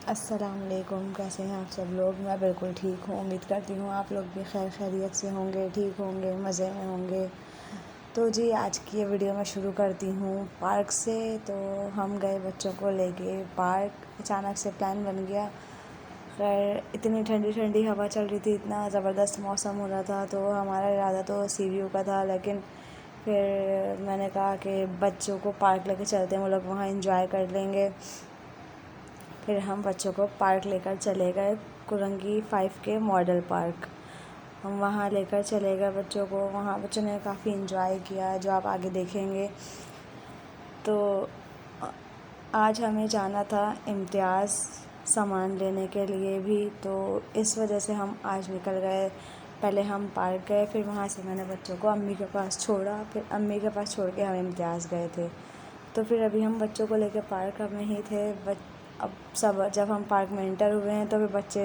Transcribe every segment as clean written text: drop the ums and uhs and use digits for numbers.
अस्सलामुअलैकुम। कैसे हैं आप सब लोग? मैं बिल्कुल ठीक हूँ। उम्मीद करती हूँ आप लोग भी खैर खैरियत से होंगे, ठीक होंगे, मज़े में होंगे। तो जी आज की ये वीडियो मैं शुरू करती हूँ पार्क से। तो हम गए बच्चों को लेके पार्क, अचानक से प्लान बन गया। खैर इतनी ठंडी ठंडी हवा चल रही थी, इतना ज़बरदस्त मौसम हो रहा था, तो हमारा इरादा तो सी व्यू का था, लेकिन फिर मैंने कहा कि बच्चों को पार्क लेके चलते हैं, वो लोग वहाँ इंजॉय कर लेंगे। फिर हम बच्चों को पार्क लेकर चले गए, कुरंगी 5 के मॉडल पार्क। हम वहाँ लेकर चले गए बच्चों को। वहाँ बच्चों ने काफ़ी इन्जॉय किया, जो आप आगे देखेंगे। तो आज हमें जाना था इम्तियाज़ सामान लेने के लिए भी, तो इस वजह से हम आज निकल गए। पहले हम पार्क गए, फिर वहाँ से मैंने बच्चों को अम्मी के पास छोड़ा, फिर अम्मी के पास छोड़ के हम इम्तियाज़ गए थे। तो फिर अभी हम बच्चों को लेकर पार्क में ही थे। अब सब जब हम पार्क में एंटर हुए हैं तो फिर बच्चे,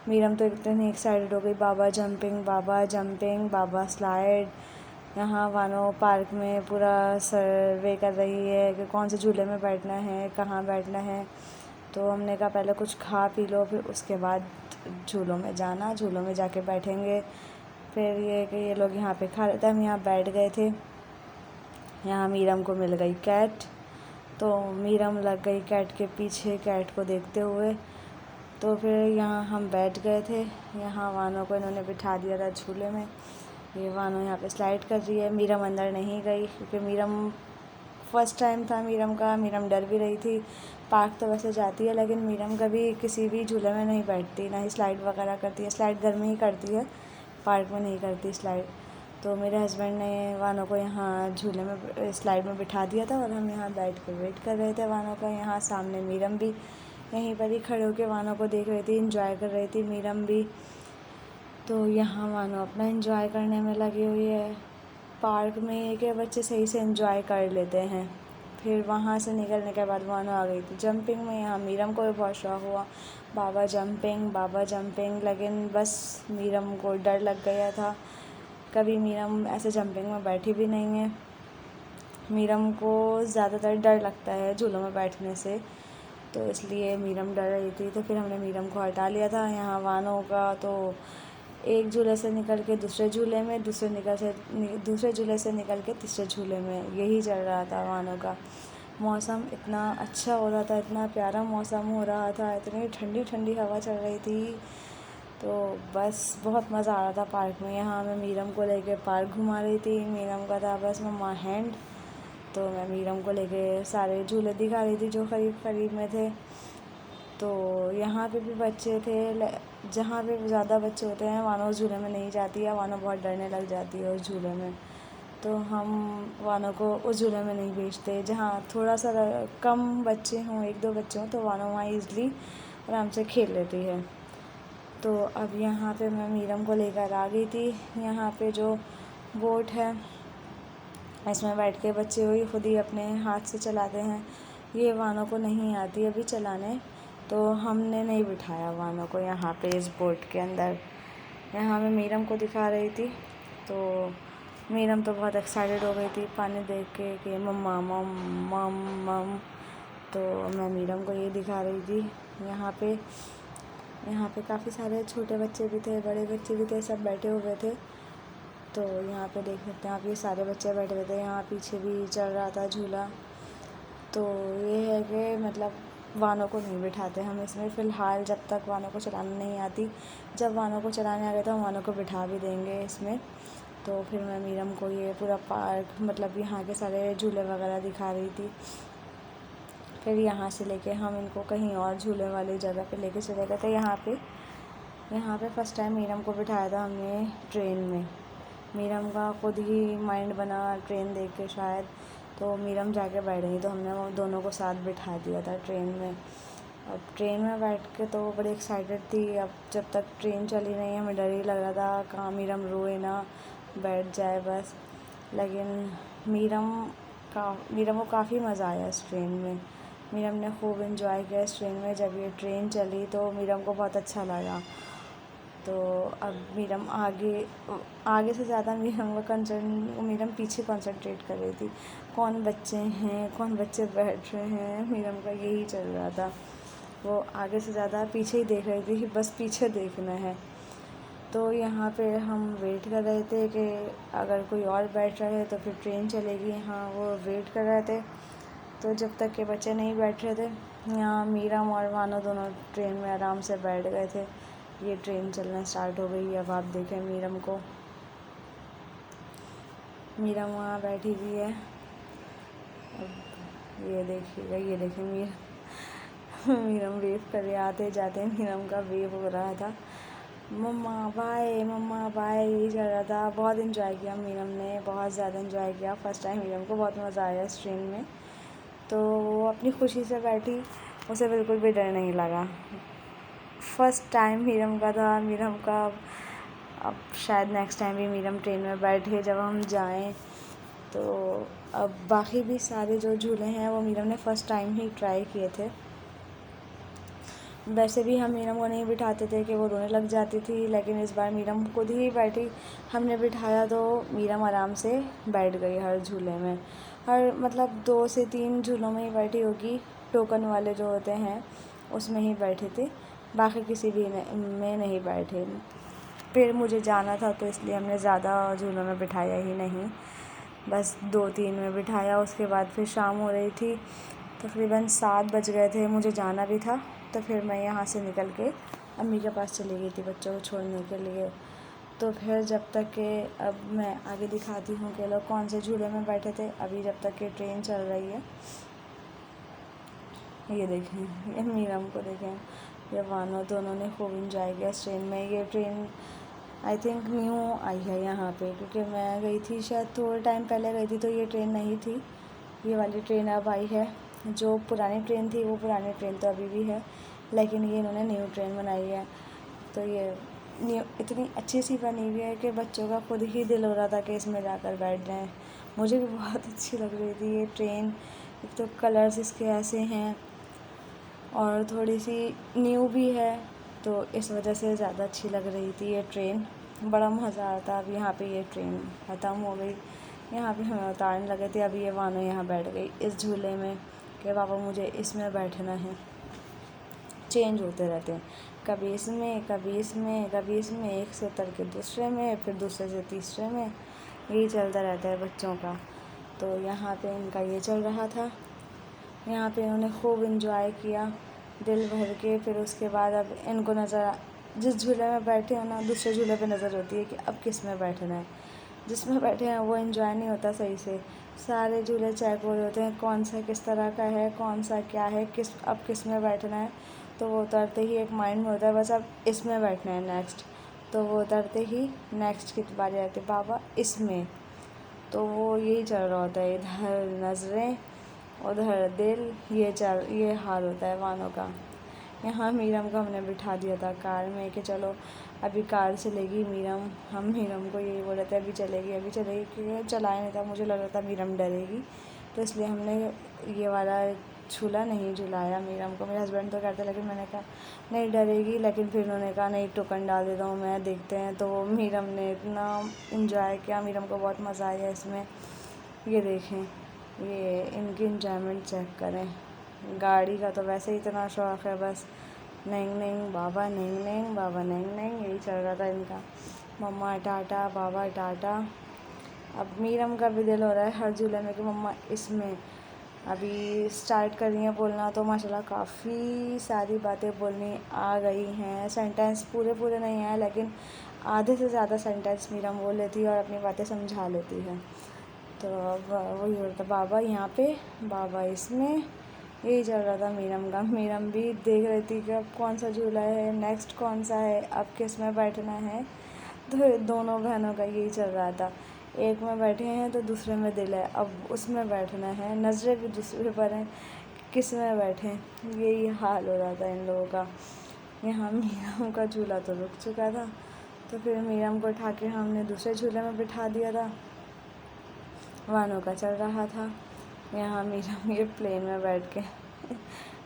मीरम तो इतनी एक्साइटेड हो गई, बाबा जंपिंग, बाबा जंपिंग, बाबा स्लाइड। यहाँ वानो पार्क में पूरा सर्वे कर रही है कि कौन से झूले में बैठना है, कहाँ बैठना है। तो हमने कहा पहले कुछ खा पी लो, फिर उसके बाद झूलों में जाना, झूलों में जाके बैठेंगे। फिर ये कि ये लोग यहाँ पे खा रहे थे, हम यहाँ बैठ गए थे। यहाँ मीरम को मिल गई कैट, तो मीरम लग गई कैट के पीछे, कैट को देखते हुए। तो फिर यहाँ हम बैठ गए थे। यहाँ वानों को इन्होंने बिठा दिया था झूले में। ये वानो यहाँ पे स्लाइड कर रही है। मीरम अंदर नहीं गई क्योंकि मीरम फर्स्ट टाइम था मीरम का, मीरम डर भी रही थी। पार्क तो वैसे जाती है, लेकिन मीरम कभी किसी भी झूले में नहीं बैठती, ना ही स्लाइड वगैरह करती है। स्लाइड घर में ही करती है, पार्क में नहीं करती स्लाइड। तो मेरे हस्बैंड ने वानों को यहाँ झूले में, स्लाइड में बिठा दिया था और हम यहाँ बैठ कर वेट कर रहे थे वानों का। यहाँ सामने मीरम भी यहीं पर ही खड़े होकर वानों को देख रही थी, इंजॉय कर रही थी मीरम भी। तो यहाँ वानों अपना इंजॉय करने में लगी हुई है। पार्क में ये कि बच्चे सही से इंजॉय कर लेते हैं। फिर वहाँ से निकलने के बाद वानों आ गई थी जंपिंग में। यहाँ मीरम को भी बहुत शौक हुआ, बाबा जंपिंग, बाबा जंपिंग। लेकिन बस मीरम को डर लग गया था, कभी मीरम ऐसे जंपिंग में बैठी भी नहीं है। मीरम को ज़्यादातर डर लगता है झूलों में बैठने से, तो इसलिए मीरम डर रही थी। तो फिर हमने मीरम को हटा लिया था। यहाँ वानों का तो एक झूले से निकल के दूसरे झूले में, दूसरे झूले से निकल के तीसरे झूले में, यही चल रहा था वानों का। मौसम इतना अच्छा हो रहा था, इतना प्यारा मौसम हो रहा था, इतनी ठंडी ठंडी हवा चल रही थी, तो बस बहुत मज़ा आ रहा था पार्क में। यहाँ मैं मीरम को लेके पार्क घुमा रही थी। मीरम का था बस मम्मा हैंड, तो मैं मीरम को लेके सारे झूले दिखा रही थी जो करीब करीब में थे। तो यहाँ पे भी बच्चे थे, जहाँ पे ज़्यादा बच्चे होते हैं वानो उस झूले में नहीं जाती है, वानो बहुत डरने लग जाती है उस झूले में। तो हम वानो को उस झूले में नहीं भेजते। जहाँ थोड़ा सा कम बच्चे हों, 1-2 बच्चे हों, तो वानो वहाँ ईज़िली आराम से खेल लेती है। तो अब यहाँ पे मैं मीरम को लेकर आ गई थी। यहाँ पे जो बोट है, इसमें बैठ के बच्चे वही खुद ही अपने हाथ से चलाते हैं। ये वानों को नहीं आती अभी चलाने, तो हमने नहीं बिठाया वानों को यहाँ पे इस बोट के अंदर। यहाँ मैं मीरम को दिखा रही थी, तो मीरम तो बहुत एक्साइटेड हो गई थी पानी देख के कि मम्मा मम मम मम। तो मैं मीरम को ये दिखा रही थी। यहाँ पे काफ़ी सारे छोटे बच्चे भी थे, बड़े बच्चे भी थे, सब बैठे हुए थे। तो यहाँ पे देख सकते हैं आप, ये सारे बच्चे बैठे हुए थे। यहाँ पीछे भी चल रहा था झूला। तो ये है कि मतलब वानों को नहीं बिठाते हम इसमें फ़िलहाल, जब तक वानों को चलाना नहीं आती। जब वानों को चलाने आ गए तो हम वानों को बिठा भी देंगे इसमें। तो फिर मैं मीरम को ये पूरा पार्क, मतलब यहाँ के सारे झूले वगैरह दिखा रही थी। फिर यहाँ से लेके हम इनको कहीं और झूले वाली जगह पे लेके चले गए थे। यहाँ पे फ़र्स्ट टाइम मीरम को बिठाया था हमने ट्रेन में। मीरम का खुद ही माइंड बना ट्रेन देख के शायद, तो मीरम जाके बैठ गई, तो हमने वो दोनों को साथ बिठा दिया था ट्रेन में। अब ट्रेन में बैठ के तो वो बड़ी एक्साइटेड थी। अब जब तक ट्रेन चली नहीं, हमें डर ही लग रहा था कहाँ मीरम रोए ना, बैठ जाए बस। लेकिन मीरम को काफ़ी मज़ा आया इस ट्रेन में। मीरम ने खूब इन्जॉय किया इस ट्रेन में। जब ये ट्रेन चली तो मीरम को बहुत अच्छा लगा। तो अब मीरम आगे से ज़्यादा मीरम पीछे कंसंट्रेट कर रही थी, कौन बच्चे हैं, कौन बच्चे बैठ रहे हैं, मीरम का यही चल रहा था। वो आगे से ज़्यादा पीछे ही देख रही थी कि बस पीछे देखना है। तो यहाँ पे हम वेट कर रहे थे कि अगर कोई और बैठ रहा है तो फिर ट्रेन चलेगी। हाँ, वो वेट कर रहे थे। तो जब तक के बच्चे नहीं बैठ रहे थे, यहाँ मीरम और वानो दोनों ट्रेन में आराम से बैठ गए थे। ये ट्रेन चलना स्टार्ट हो गई। अब आप देखें मीरम को, मीरम वहाँ बैठी हुई है। अब ये देखिएगा, ये देखें मीरम वेव कर रहे, आते जाते मीरम का वेव हो रहा था। मम्मा बाय, मम्मा बाय, ये चल रहा था। बहुत इन्जॉय किया मीरम ने, बहुत ज़्यादा इन्जॉय किया। फ़र्स्ट टाइम मीरम को बहुत मज़ा आया इस ट्रेन में। तो वो अपनी खुशी से बैठी, उसे बिल्कुल भी डर नहीं लगा। फ़र्स्ट टाइम मीरम का था। मीरम का अब शायद नेक्स्ट टाइम भी मीरम ट्रेन में बैठे जब हम जाएं। तो अब बाकी भी सारे जो झूले हैं वो मीरम ने फ़र्स्ट टाइम ही ट्राई किए थे। वैसे भी हम मीरम को नहीं बिठाते थे कि वो रोने लग जाती थी, लेकिन इस बार मीरम खुद ही बैठी। हमने बिठाया तो मीरम आराम से बैठ गई हर झूले में। हर मतलब 2 से 3 झूलों में ही बैठी होगी। टोकन वाले जो होते हैं उसमें ही बैठी थी, बाकी किसी भी में नहीं बैठे। फिर मुझे जाना था तो इसलिए हमने ज़्यादा झूलों में बिठाया ही नहीं, बस 2-3 में बिठाया। उसके बाद फिर शाम हो रही थी, तकरीबन 7 बज गए थे, मुझे जाना भी था। तो फिर मैं यहाँ से निकल के अम्मी के पास चली गई थी बच्चों को छोड़ने के लिए। तो फिर जब तक के अब मैं आगे दिखाती हूँ कि लोग कौन से झूले में बैठे थे। अभी जब तक कि ट्रेन चल रही है, ये देखें, ये मीरम को देखें, ये वानो, दोनों ने खूब इंजॉय किया इस ट्रेन में। ये ट्रेन आई थिंक न्यू आई है यहाँ पे, क्योंकि मैं गई थी शायद थोड़े टाइम पहले गई थी तो ये ट्रेन नहीं थी। ये वाली ट्रेन अब आई है। जो पुरानी ट्रेन थी वो पुरानी ट्रेन तो अभी भी है, लेकिन ये इन्होंने न्यू ट्रेन बनाई है। तो ये न्यू इतनी अच्छी सी बनी हुई है कि बच्चों का खुद ही दिल हो रहा था कि इसमें जाकर बैठ जाएं। मुझे भी बहुत अच्छी लग रही थी ये ट्रेन। एक तो कलर्स इसके ऐसे हैं और थोड़ी सी न्यू भी है, तो इस वजह से ज़्यादा अच्छी लग रही थी ये ट्रेन। बड़ा मज़ा आता था। अब यहाँ पे ये ट्रेन ख़त्म हो गई, यहाँ पे हमें उतारने लगे थे। अभी ये वानो यहाँ बैठ गई इस झूले में कि पापा मुझे इसमें बैठना है। चेंज होते रहते हैं, कभी इसमें कभी इसमें कभी इसमें, एक से उतर के दूसरे में, फिर दूसरे से तीसरे में, यही चलता रहता है बच्चों का। तो यहाँ पे इनका ये चल रहा था। यहाँ पे इन्होंने खूब इंजॉय किया दिल भर के। फिर उसके बाद अब इनको नज़र, जिस झूले में बैठे हो ना, दूसरे झूले पे नज़र होती है कि अब किस में बैठना है। जिसमें बैठे हैं वो इंजॉय नहीं होता सही से। सारे झूले चेक हो रहे होते हैं, कौन सा किस तरह का है, कौन सा क्या है, अब किस में बैठना है। तो वो उतरते ही एक माइंड में होता है बस अब इसमें बैठना है नेक्स्ट। तो वो उतरते ही नेक्स्ट की बारी आती है, बाबा इसमें। तो वो यही चल रहा होता है, इधर नज़रें उधर दिल, ये हाल होता है वानों का। यहाँ मीरम को हमने बिठा दिया था कार में कि चलो अभी कार चलेगी मीरम। हम मीरम को यही बोल रहे थे अभी चलेगी, क्योंकि चलाया नहीं था। मुझे लग रहा था मीरम डरेगी, तो इसलिए हमने ये वाला झूला नहीं झुलाया मीरम को। मेरे हस्बैंड तो कहते, लेकिन मैंने कहा नहीं डरेगी। लेकिन फिर उन्होंने कहा नहीं टोकन डाल देता हूँ मैं, देखते हैं। तो मीरम ने इतना इंजॉय किया, मीरम को बहुत मज़ा आया इसमें। ये देखें, ये इनकी इंजॉयमेंट चेक करें। गाड़ी का तो वैसे ही इतना शौक़ है, बस नहीं नहीं बाबा, नहीं नहीं बाबा, नहीं नहीं, यही चल रहा था इनका। मम्मा टाटा, बाबा टाटा। अब मीरम का भी दिल हो रहा है हर झूले में कि मम्मा इसमें। अभी स्टार्ट कर रही हैं बोलना, तो माशाल्लाह काफ़ी सारी बातें बोलनी आ गई हैं। सेंटेंस पूरे नहीं आए, लेकिन आधे से ज़्यादा सेंटेंस मीरम बोल लेती है और अपनी बातें समझा लेती है। तो अब वही होता, बाबा यहाँ पे, बाबा इसमें, यही चल रहा था मीरम का। मीरम भी देख रही थी कि अब कौन सा झूला है, नेक्स्ट कौन सा है, अब किस में बैठना है। तो दोनों बहनों का यही चल रहा था, एक में बैठे हैं तो दूसरे में दिल है, अब उसमें बैठना है। नज़रें भी दूसरे पर हैं, किस में बैठें, यही हाल हो रहा था इन लोगों का। यहाँ मीरम का झूला तो रुक चुका था, तो फिर मीरम को उठा के हमने दूसरे झूले में बिठा दिया था। वानों का चल रहा था। यहाँ मीरम ये प्लेन में बैठ के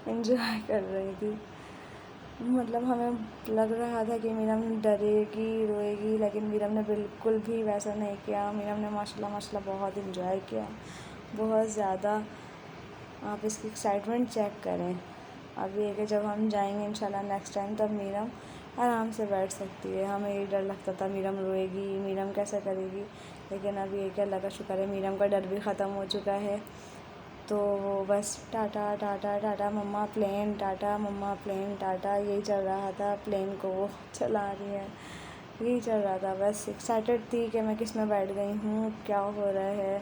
एंजॉय कर रही थी। मतलब हमें लग रहा था कि मीरम डरेगी, रोएगी, लेकिन मीरम ने बिल्कुल भी वैसा नहीं किया। मीरम ने माशाल्लाह बहुत इंजॉय किया, बहुत ज़्यादा। आप इसकी एक्साइटमेंट चेक करें। अब ये कि जब हम जाएंगे इंशाल्लाह नेक्स्ट टाइम तब मीरम आराम से बैठ सकती है। हमें ये डर लगता था मीरम रोएगी, मीरम कैसे करेगी, लेकिन अब ये कि अल्लाह का शुक्र है मीरम का डर भी ख़त्म हो चुका है। तो बस टाटा टाटा टाटा मम्मा प्लेन, टाटा मम्मा प्लेन, टाटा, यही चल रहा था। प्लेन को वो चला रही है, यही चल रहा था। बस एक्साइटेड थी कि मैं किस में बैठ गई हूँ, क्या हो रहा है।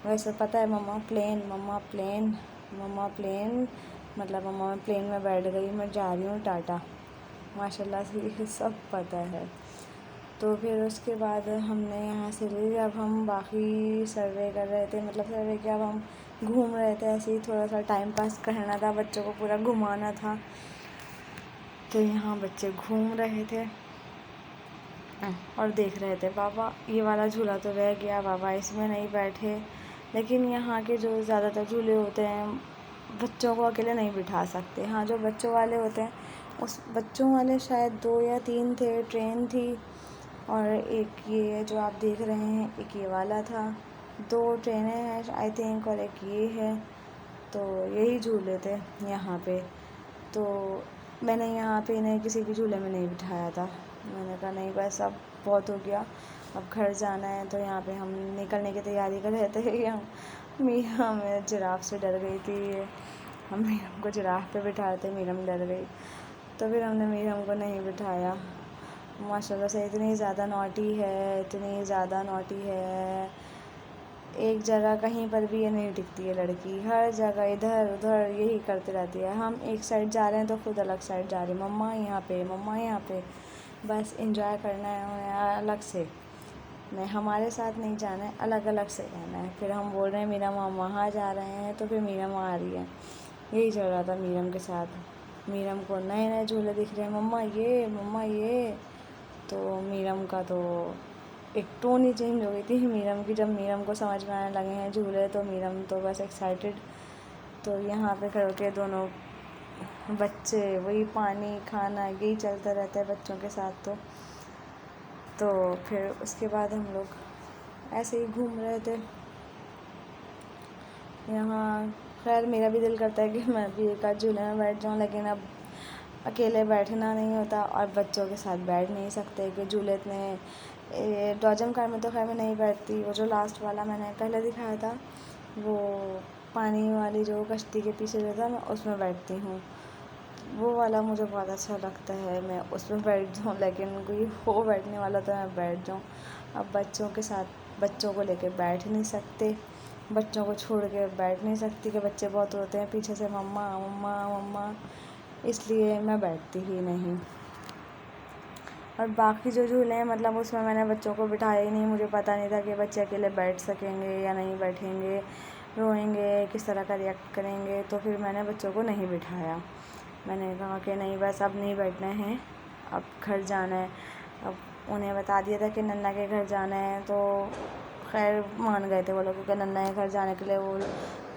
वैसे पता है मम्मा प्लेन, मम्मा प्लेन, मम्मा प्लेन, मतलब मम्मा मैं प्लेन में बैठ गई, मैं जा रही हूँ टाटा। माशाल्लाह से ये सब पता है। तो फिर उसके बाद हमने यहाँ से ले, अब हम बाकी सर्वे कर रहे थे, मतलब सर्वे क्या, अब हम घूम रहे थे, ऐसे ही थोड़ा सा टाइम पास करना था, बच्चों को पूरा घुमाना था। तो यहाँ बच्चे घूम रहे थे और देख रहे थे, पापा ये वाला झूला तो रह गया, पापा इसमें नहीं बैठे। लेकिन यहाँ के जो ज़्यादातर झूले होते हैं बच्चों को अकेले नहीं बिठा सकते। हाँ, जो बच्चों वाले होते हैं उस बच्चों वाले शायद 2 या 3 थे, ट्रेन थी, और एक ये जो आप देख रहे हैं एक ये वाला था। 2 ट्रेनें हैं आई थिंक और एक ये है। तो यही झूले थे यहाँ पे। तो मैंने यहाँ पे इन्हें किसी भी झूले में नहीं बिठाया था। मैंने कहा नहीं बस अब बहुत हो गया, अब घर जाना है। तो यहाँ पे हम निकलने की तैयारी कर रहे थे। हम मीरा में जिराफ से डर गई थी, हम मीरम को जिराफ पे बिठा रहे थे, मीरम डर गई। तो फिर हमने मीरम को नहीं बिठाया। माशाल्लाह से इतनी ज़्यादा नॉटी है, इतनी ज़्यादा नॉटी है, एक जगह कहीं पर भी ये नहीं टिकती है लड़की, हर जगह इधर उधर यही करती रहती है। हम एक साइड जा रहे हैं तो खुद अलग साइड जा रही है, मम्मा यहाँ पे, मम्मा यहाँ पे। बस एंजॉय करना है उन्हें अलग से, नहीं हमारे साथ नहीं जाना है, अलग अलग से रहना है। फिर हम बोल रहे हैं मीरम हम वहाँ जा रहे हैं, तो फिर मीरम आ रही है। यही चल रहा था मीरम के साथ। मीरम को नए नए झूले दिख रहे हैं, मम्मा ये, मम्मा ये। तो मीरम का तो एक टोन ही चेंज हो गई थी मीरम की, जब मीरम को समझ में आने लगे हैं झूले। तो मीरम तो बस एक्साइटेड। तो यहाँ पे खड़े के दोनों बच्चे वही पानी खाना यही चलता रहता है बच्चों के साथ। तो फिर उसके बाद हम लोग ऐसे ही घूम रहे थे यहाँ। खैर मेरा भी दिल करता है कि मैं भी एक आध झूले में बैठ जाऊँ, लेकिन अब अकेले बैठना नहीं होता और बच्चों के साथ बैठ नहीं सकते कि झूले इतने। डॉजम कार में तो खैर मैं नहीं बैठती, वो जो लास्ट वाला मैंने पहले दिखाया था वो पानी वाली जो कश्ती के पीछे जो था मैं उसमें बैठती हूँ, वो वाला मुझे बहुत अच्छा लगता है, मैं उसमें बैठ जाऊँ। लेकिन कोई हो बैठने वाला तो मैं बैठ जाऊँ। अब बच्चों के साथ बच्चों को लेके बैठ नहीं सकते, बच्चों को छोड़ के बैठ नहीं सकती कि बच्चे बहुत रोते हैं पीछे से मम्मा मम्मा मम्मा, इसलिए मैं बैठती ही नहीं। और बाकी जो झूले हैं मतलब उसमें मैंने बच्चों को बिठाया ही नहीं, मुझे पता नहीं था कि बच्चे अकेले बैठ सकेंगे या नहीं बैठेंगे, रोएंगे, किस तरह का रिएक्ट करेंगे। तो फिर मैंने बच्चों को नहीं बिठाया। मैंने कहा कि नहीं बस अब नहीं बैठना है, अब घर जाना है। अब उन्हें बता दिया था कि नन्ना के घर जाना है, तो खैर मान गए थे वो लोग, क्योंकि नन्ना के घर जाने के लिए वो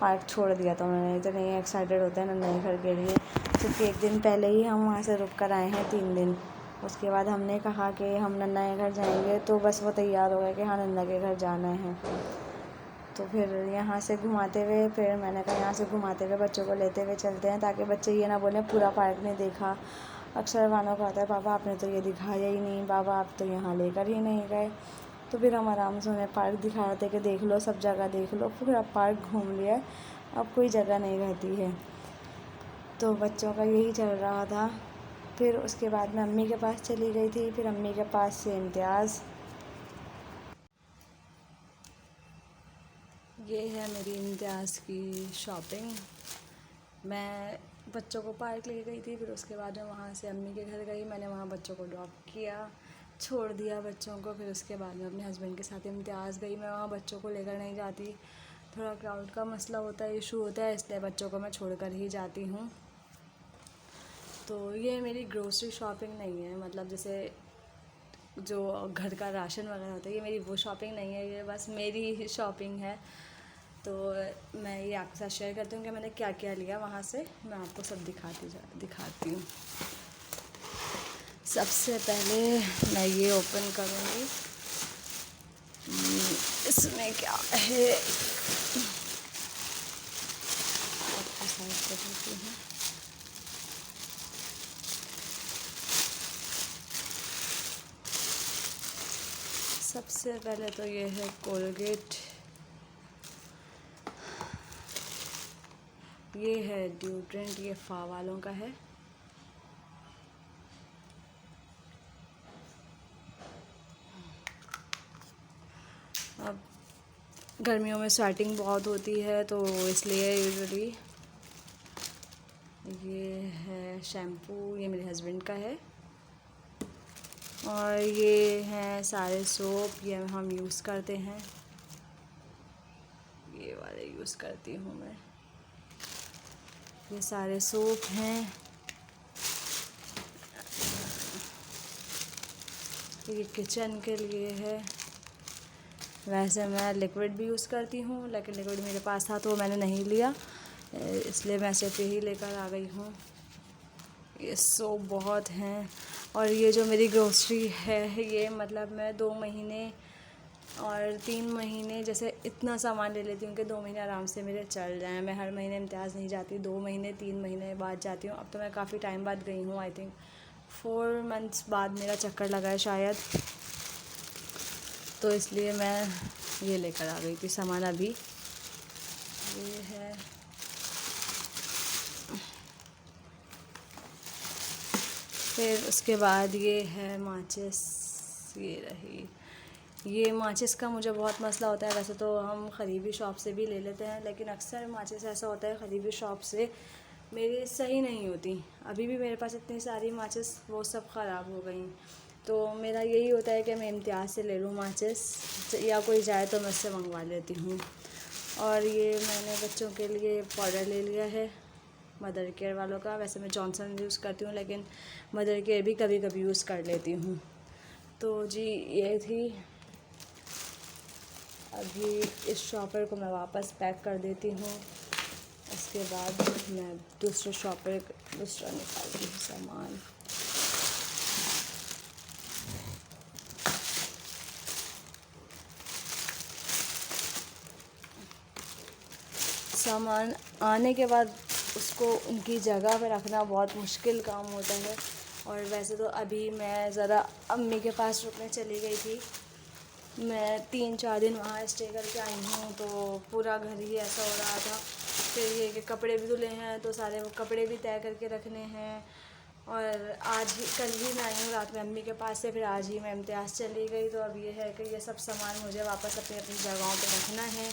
पार्क छोड़ दिया था उन्होंने। इतने एक्साइटेड होते हैं नन्ना के घर के लिए, क्योंकि एक दिन पहले ही हम वहाँ से रुक कर आए हैं 3 दिन। उसके बाद हमने कहा कि हम नन्ना के घर जाएंगे, तो बस वो तैयार हो गए कि हाँ नन्ना के घर जाना है। तो फिर यहाँ से घुमाते हुए, फिर मैंने कहा यहाँ से घुमाते हुए बच्चों को लेते हुए चलते हैं, ताकि बच्चे ये ना बोलें पूरा पार्क नहीं देखा। अक्सर वालों को आता है पापा आपने तो ये दिखाया ही नहीं, पापा आप तो यहाँ लेकर ही नहीं गए। तो फिर हम आराम से उन्हें पार्क दिखा रहे थे कि देख लो, सब जगह देख लो, पूरा पार्क घूम लिया, अब कोई जगह नहीं रहती है। तो बच्चों का यही चल रहा था। फिर उसके बाद मैं अम्मी के पास चली गई थी, फिर अम्मी के पास से इम्तियाज़। ये है मेरी इम्तियाज़ की शॉपिंग। मैं बच्चों को पार्क ले गई थी, फिर उसके बाद मैं वहाँ से अम्मी के घर गई, मैंने वहाँ बच्चों को ड्रॉप किया, छोड़ दिया बच्चों को। फिर उसके बाद मैं अपने हस्बैंड के साथ इम्तियाज़ गई। मैं वहाँ बच्चों को लेकर नहीं जाती, थोड़ा क्राउड का मसला होता है, इशू होता है, इसलिए बच्चों को मैं छोड़कर ही जाती हूँ। तो ये मेरी ग्रोसरी शॉपिंग नहीं है, मतलब जैसे जो घर का राशन वगैरह होता है, ये मेरी वो शॉपिंग नहीं है, ये बस मेरी ही शॉपिंग है। तो मैं ये आपके साथ शेयर करती हूँ कि मैंने क्या क्या लिया वहाँ से, मैं आपको सब दिखाती हूँ। सबसे पहले मैं ये ओपन करूँगी, इसमें क्या है, आपको साइड कर देती हूँ। सबसे पहले तो ये है कोलगेट, ये है ड्यूड्रेंट, ये फा वालों का है। अब गर्मियों में स्वेटिंग बहुत होती है तो इसलिए यूजुअली ये है शैम्पू, ये मेरे हस्बैंड का है। और ये हैं सारे सोप, ये हम यूज़ करते हैं, ये वाले यूज़ करती हूँ मैं। ये सारे सोप हैं। ये किचन के लिए है। वैसे मैं लिक्विड भी यूज़ करती हूँ, लेकिन लिक्विड मेरे पास था तो मैंने नहीं लिया, इसलिए मैं सिर्फ यही लेकर आ गई हूँ। ये सोप बहुत हैं। और ये जो मेरी ग्रोसरी है, ये मतलब मैं 2 महीने और 3 महीने जैसे इतना सामान ले लेती हूँ कि 2 महीने आराम से मेरे चल जाएँ। मैं हर महीने इम्तियाज़ नहीं जाती, 2 महीने 3 महीने बाद जाती हूँ। अब तो मैं काफ़ी टाइम बाद गई हूँ, आई थिंक 4 मंथ्स बाद मेरा चक्कर लगा है शायद, तो इसलिए मैं ये लेकर आ गई थी सामान अभी। ये है, फिर उसके बाद ये है माचिस, ये रही। ये माचिस का मुझे बहुत मसला होता है। वैसे तो हम ख़रीबी शॉप से भी ले लेते हैं, लेकिन अक्सर माचिस ऐसा होता है ख़रीबी शॉप से मेरी सही नहीं होती। अभी भी मेरे पास इतनी सारी माचिस वो सब ख़राब हो गई, तो मेरा यही होता है कि मैं इम्तियाज़ से ले लूँ माचिस, या कोई जाए तो मैं उससे मंगवा लेती हूँ। और ये मैंने बच्चों के लिए पाउडर ले लिया है मदर केयर वालों का। वैसे मैं जॉनसन यूज़ करती हूँ, लेकिन मदर केयर भी कभी कभी यूज़ कर लेती हूँ। तो जी ये थी। अभी इस शॉपर को मैं वापस पैक कर देती हूँ, उसके बाद मैं दूसरे शॉपर दूसरा निकालती हूँ सामान। सामान आने के बाद उसको उनकी जगह पे रखना बहुत मुश्किल काम होता है। और वैसे तो अभी मैं ज़रा अम्मी के पास रुकने चली गई थी, मैं 3-4 दिन वहाँ स्टे करके आई हूँ, तो पूरा घर ही ऐसा हो रहा था। फिर ये कि कपड़े भी धुले हैं तो सारे वो कपड़े भी तय करके रखने हैं। और आज ही कल ही मैं आई हूँ रात में अम्मी के पास से, फिर आज ही मैं इम्तियाज़ चली गई। तो अब ये है कि ये सब सामान मुझे वापस अपनी अपनी जगहों पे रखना है।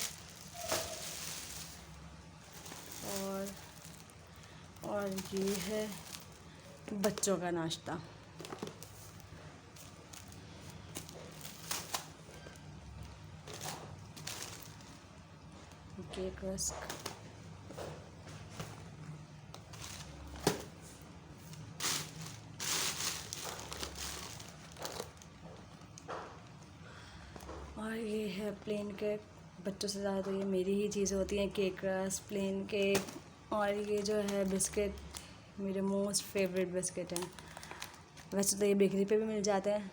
और ये है बच्चों का नाश्ता। केक रस्क, और ये है प्लेन केक। बच्चों से ज़्यादा तो ये मेरी ही चीज़ें होती हैं, केक रस्क, प्लेन केक। और ये जो है बिस्किट, मेरे मोस्ट फेवरेट बिस्किट हैं। वैसे तो ये बेकरी पे भी मिल जाते हैं,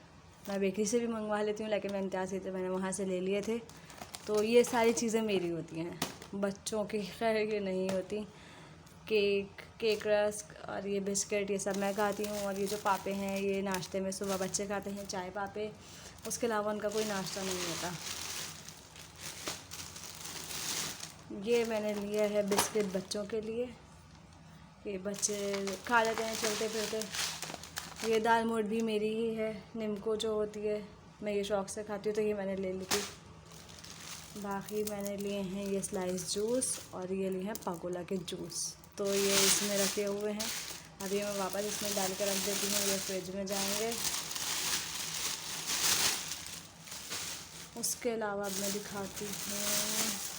मैं बेकरी से भी मंगवा लेती हूँ, लेकिन मैं इम्तियाज़ से मैंने वहाँ से ले लिए थे। तो ये सारी चीज़ें मेरी होती हैं, बच्चों की खैर ये नहीं होती। केक, केक रस्क और ये बिस्किट, ये सब मैं खाती हूँ। और ये जो पापे हैं, ये नाश्ते में सुबह बच्चे खाते हैं चाय पापे, उसके अलावा उनका कोई नाश्ता नहीं होता। ये मैंने लिया है बिस्किट बच्चों के लिए, ये बच्चे खा लेते हैं चलते फिरते। ये दाल मोठ भी मेरी ही है, निम्को जो होती है, मैं ये शौक़ से खाती हूँ, तो ये मैंने ले ली थी। बाकी मैंने लिए हैं ये स्लाइस जूस और ये लिए हैं पाकोला के जूस, तो ये इसमें रखे हुए हैं। अभी मैं वापस इसमें डाल कर रख देती हूँ, ये फ्रिज में जाएंगे। उसके अलावा अब मैं दिखाती हूँ,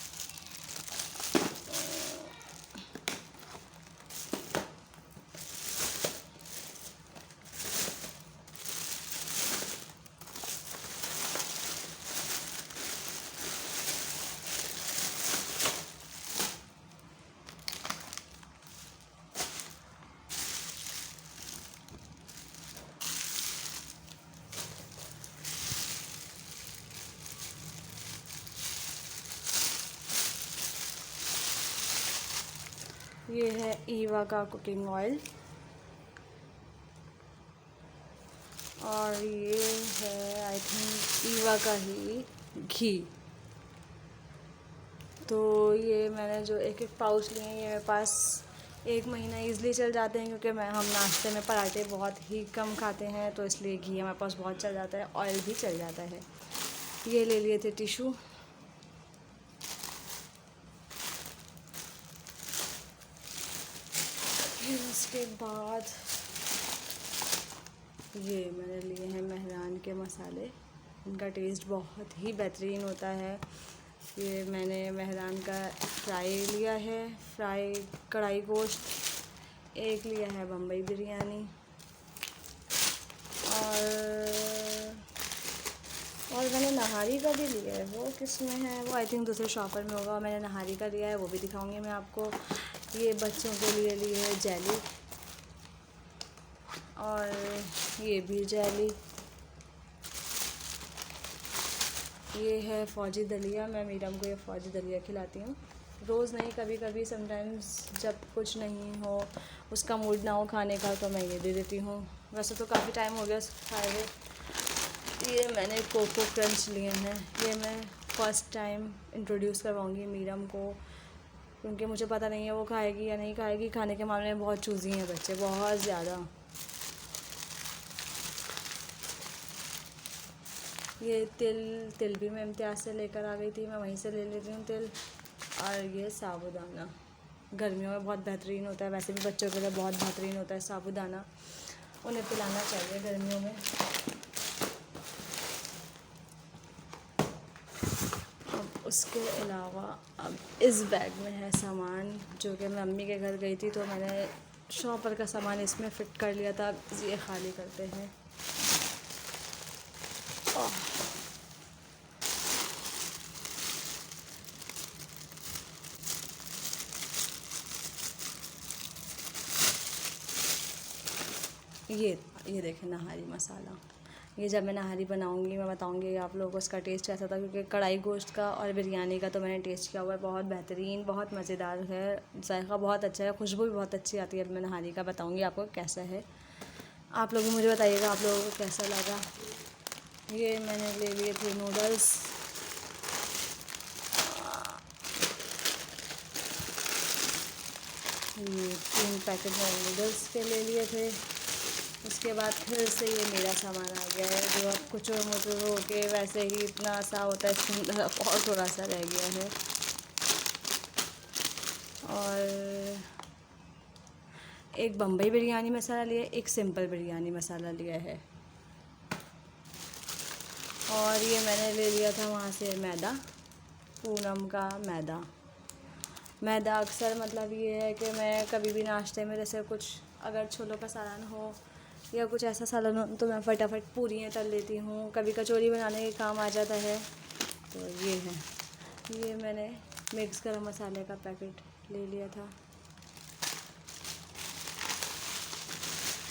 ये है ईवा का कुकिंग ऑयल। और ये है आई थिंक ईवा का ही घी। तो ये मैंने जो एक एक पाउच लिए हैं ये मेरे पास 1 महीना ईज़िली चल जाते हैं, क्योंकि हम नाश्ते में पराठे बहुत ही कम खाते हैं, तो इसलिए घी हमारे पास बहुत चल जाता है, ऑयल भी चल जाता है। ये ले लिए थे टिशू। फिर उसके बाद ये मैंने लिए हैं मेहरान के मसाले। इनका टेस्ट बहुत ही बेहतरीन होता है। ये मैंने मेहरान का फ्राई लिया है, फ्राई कढ़ाई गोश्त। एक लिया है बम्बई बिरयानी। और मैंने नहारी का भी लिया है। वो किस में है, वो आई थिंक दूसरे शॉपर में होगा। मैंने नहारी का लिया है, वो भी दिखाऊंगी मैं आपको। ये बच्चों के लिए लिए है जेली, और ये भी जेली। ये है फ़ौजी दलिया। मैं मीरम को ये फ़ौजी दलिया खिलाती हूँ, रोज़ नहीं, कभी कभी समटाइम्स जब कुछ नहीं हो, उसका मूड ना हो खाने का, तो मैं ये दे देती हूँ। वैसे तो काफ़ी टाइम हो गया खाए हुए। ये मैंने कोको क्रंच लिए हैं। ये मैं फ़र्स्ट टाइम इंट्रोड्यूस करवाऊँगी मीरम को, क्योंकि मुझे पता नहीं है वो खाएगी या नहीं खाएगी। खाने के मामले में बहुत चूज़ी हैं बच्चे, बहुत ज़्यादा। ये तिल भी मैं इम्तियाज़ से लेकर आ गई थी, मैं वहीं से ले लेती हूँ तिल। और ये साबूदाना गर्मियों में बहुत बेहतरीन होता है, वैसे भी बच्चों के लिए बहुत बेहतरीन होता है साबूदाना, उन्हें पिलाना चाहिए गर्मियों में। अब उसके अलावा अब इस बैग में है सामान, जो कि मैं मम्मी के घर गई थी, तो मैंने शॉपर का सामान इसमें फ़िट कर लिया था। अब ये खाली करते हैं। ये देखें नहारी मसाला। ये जब मैं नहारी बनाऊंगी मैं बताऊंगी आप लोगों को उसका टेस्ट कैसा था, क्योंकि कढ़ाई गोश्त का और बिरयानी का तो मैंने टेस्ट किया हुआ है, बहुत बेहतरीन, बहुत मज़ेदार है, जायका बहुत अच्छा है, खुशबू भी बहुत अच्छी आती है। अब मैं नहारी का बताऊंगी आपको कैसा है। आप लोग भी मुझे बताइएगा आप लोगों को कैसा लगा। ये मैंने ले लिए थे नूडल्स। ये 3 पैकेट मैंने नूडल्स के ले लिए थे। उसके बाद फिर से ये मेरा सामान आ गया है, जो अब कुछ मुचुर हो के वैसे ही इतना सा होता है, इसके अंदर और थोड़ा सा रह गया है। और एक बम्बई बिरयानी मसाला लिया, एक सिंपल बिरयानी मसाला लिया है। और ये मैंने ले लिया था वहाँ से मैदा, पूनम का मैदा अक्सर मतलब ये है कि मैं कभी भी नाश्ते में जैसे कुछ अगर छोलों का सालन हो या कुछ ऐसा सालन हो, तो मैं फटाफट पूरियाँ तल लेती हूँ, कभी कचौरी बनाने के काम आ जाता है। तो ये है, ये मैंने मिक्स गरम मसाले का पैकेट ले लिया था।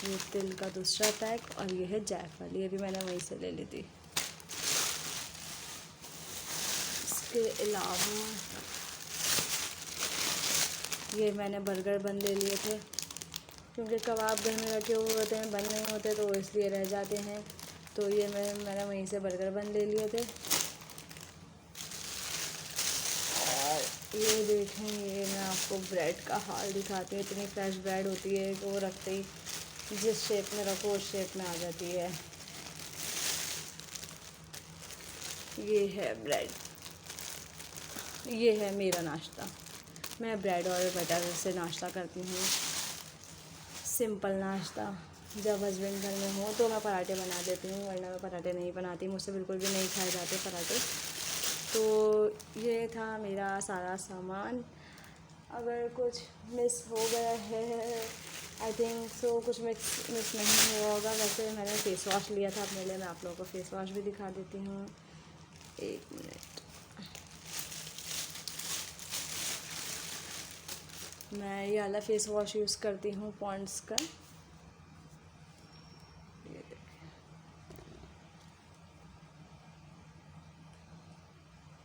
ये तिल का दूसरा पैक, और ये है जायफल, ये भी मैंने वहीं से ले ली थी। इसके अलावा ये मैंने बर्गर बन ले लिए थे, क्योंकि कबाब घर में रखे हुए होते हैं, बंद नहीं होते, तो इसलिए रह जाते हैं। तो ये मैंने वहीं से बर्गर बन ले लिए थे। और ये देखें, ये मैं आपको ब्रेड का हाल दिखाती हूँ। इतनी फ्रेश ब्रेड होती है कि वो रखते ही जिस शेप में रखो उस शेप में आ जाती है। ये है ब्रेड, ये है मेरा नाश्ता। मैं ब्रेड और बटर से नाश्ता करती हूँ, सिंपल नाश्ता। जब हस्बैंड घर में हो तो मैं पराठे बना देती हूँ, वरना मैं पराठे नहीं बनाती, मुझसे बिल्कुल भी नहीं खाए जाते पराठे। तो ये था मेरा सारा सामान। अगर कुछ मिस हो गया है आई थिंक सो, कुछ मिस नहीं हुआ होगा। वैसे मैंने फ़ेस वॉश लिया था अपने लिए, मैं आप लोगों को फ़ेस वॉश भी दिखा देती हूँ, 1 मिनट। मैं ये वाला फ़ेस वॉश यूज़ करती हूँ पॉन्ड्स का। ये देखिए,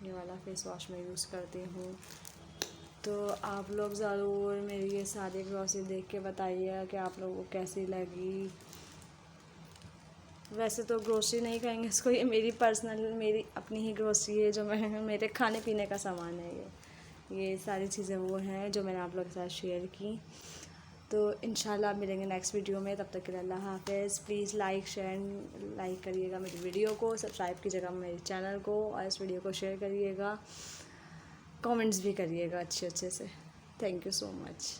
ये वाला फ़ेस वॉश मैं यूज़ करती हूँ। तो आप लोग ज़रूर मेरी ये सारी ग्रॉसरी देख के बताइएगा कि आप लोगों को कैसी लगी। वैसे तो ग्रोसरी नहीं कहेंगे इसको, ये मेरी पर्सनल, मेरी अपनी ही ग्रोसरी है, जो मैं मेरे खाने पीने का सामान है। ये सारी चीज़ें वो हैं जो मैंने आप लोगों के साथ शेयर की। तो इंशाल्लाह मिलेंगे नेक्स्ट वीडियो में, तब तक के लिए अल्लाह हाफ़िज़। प्लीज़ लाइक करिएगा मेरी वीडियो को, सब्सक्राइब कीजिएगा मेरे चैनल को, और इस वीडियो को शेयर करिएगा, कमेंट्स भी करिएगा अच्छे से। Thank you so much.